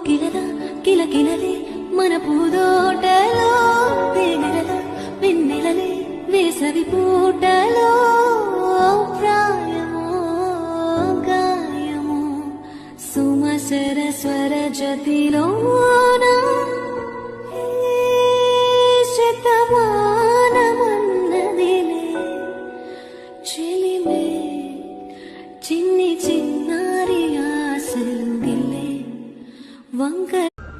కోకిలల కిలకిలలే మన పూదోటలో తేనెలల వెన్నెలలే వేసవి పూటలో ప్రాయమో గాయమో సుమసర స్వర జతిలోన శతమానమన్నదిలే చెలిమే చిన్ని చిన్నారి ఆశలు గిల్లే వంక.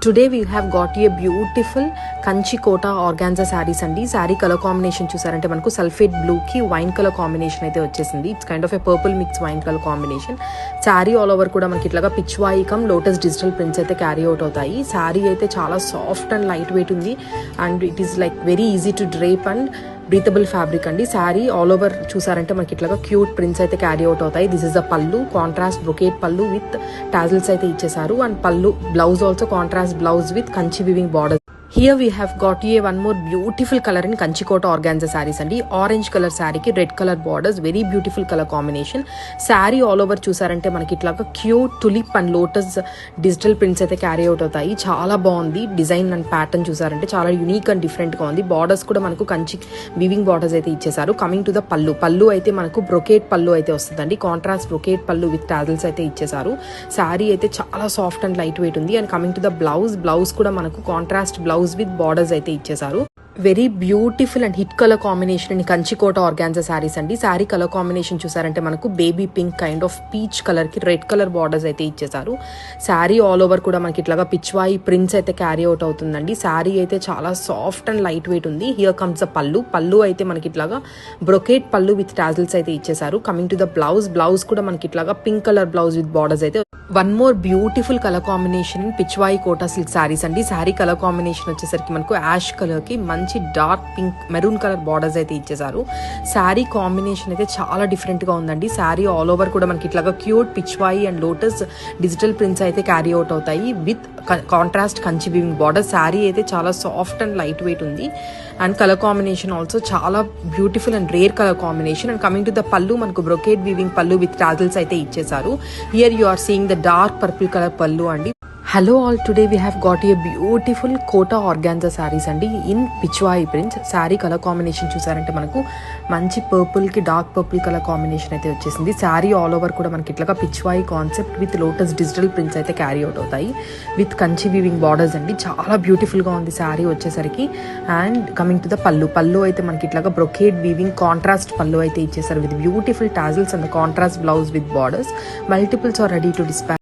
Today we have got a beautiful Kanchi Kota organza saris అండి. శారీ కలర్ కాంబినేషన్ చూసారంటే మనకు సల్ఫేట్ బ్లూకి వైన్ కలర్ కాంబినేషన్ అయితే వచ్చేసింది. It's kind of A purple mix wine colour combination. Sari all over కూడా మనకి ఇట్లాగా Pichwai come lotus digital prints అయితే క్యారీ అవుట్ అవుతాయి. శారీ అయితే చాలా సాఫ్ట్ అండ్ లైట్ వెయిట్ ఉంది and it is like very easy to drape and breathable fabric అండి. Sari all over చూసారంటే మనకి ఇట్లాగా క్యూట్ ప్రింట్స్ అయితే క్యారీ అవుట్ అవుతాయి. దిస్ ఇస్ ద పల్లు, కాంట్రాస్ట్ బ్రొకేట్ పల్లు విత్ టాజిల్స్ అయితే ఇచ్చేసారు అండ్ పల్లు blouse also contrast blouse with Kanchi weaving border. Here we have got a one more beautiful color in Kanchi Kota organza sarees andi. Orange color saree ki red color borders, very beautiful color combination. Saree all over chusarante manaki itlaga cute tulip and lotus digital prints aithe carry out avutayi. Chaala bagundi design and pattern chusarante chaala unique and different ga undi. Borders kuda manaku kanchi weaving borders aithe ichesaru. Coming to the pallu aithe manaku brocade pallu aithe vastundandi. Contrast brocade pallu with tassels aithe ichesaru. Saree aithe chaala soft and lightweight undi. And coming to the blouse kuda manaku contrast blouse with borders అయితే ఇచ్చేసారు. Very beautiful and hit colour combination in Kanchi Kota organza saris అండి. Sari colour combination చూసారంటే మనకు baby pink kind of peach colour కి red colour borders అయితే ఇచ్చేసారు. Sari all over కూడా మనకి ఇట్లాగా పిచ్వాయి ప్రింట్స్ అయితే క్యారీ అవుట్ అవుతుందండి. శారీ అయితే చాలా సాఫ్ట్ అండ్ లైట్ వెయిట్ ఉంది. హియర్ కమ్స్ ద పల్లు అయితే మనకి ఇట్లాగా బ్రొకేట్ పల్లు విత్ టాజిల్స్ అయితే ఇచ్చేసారు. కమింగ్ టు ద బ్లౌజ్ కూడా మనకి ఇట్లాగా pink colour blouse with borders అయితే. One more beautiful colour combination Pichwai Kota silk saris అండి. శారీ కలర్ కాంబినేషన్ వచ్చేసరికి మనకు యాష్ కలర్ కి మంచి dark pink maroon colour borders అయితే ఇచ్చేసారు. శారీ కాంబినేషన్ అయితే చాలా డిఫరెంట్ గా ఉందండి. శారీ ఆల్ ఓవర్ కూడా మనకి ఇట్లాగా cute pichwai and lotus digital prints అయితే క్యారీ అవుట్ అవుతాయి with contrast Kanchi weaving border. Sari అయితే చాలా సాఫ్ట్ అండ్ లైట్ వెయిట్ ఉంది అండ్ కలర్ కాంబినేషన్ ఆల్సో చాలా beautiful and rare colour combination. And coming to the pallu మనకు brocade weaving pallu with tassels అయితే ఇచ్చేసారు. Here you are seeing the dark purple colour pallu అండి. Hello all, today we have got a beautiful Kota organza saris అండి in Pichwai prints. Sari colour combination చూసారంటే మనకు మంచి purple కి dark purple colour combination అయితే వచ్చేసింది. శారీ ఆల్ ఓవర్ కూడా మనకి ఇట్లాగా Pichwai concept with lotus digital prints అయితే క్యారీ అవుట్ అవుతాయి విత్ కంచి వీవింగ్ బార్డర్స్ అండి. చాలా బ్యూటిఫుల్ గా ఉంది శారీ వచ్చేసరికి. And coming to the pallu అయితే మనకి ఇట్లాగా బ్రొకేడ్ వీవింగ్ కాంట్రాస్ట్ పల్లు అయితే ఇచ్చేసారు with beautiful tassels and contrast blouse with borders. Multiples are ready to dispatch.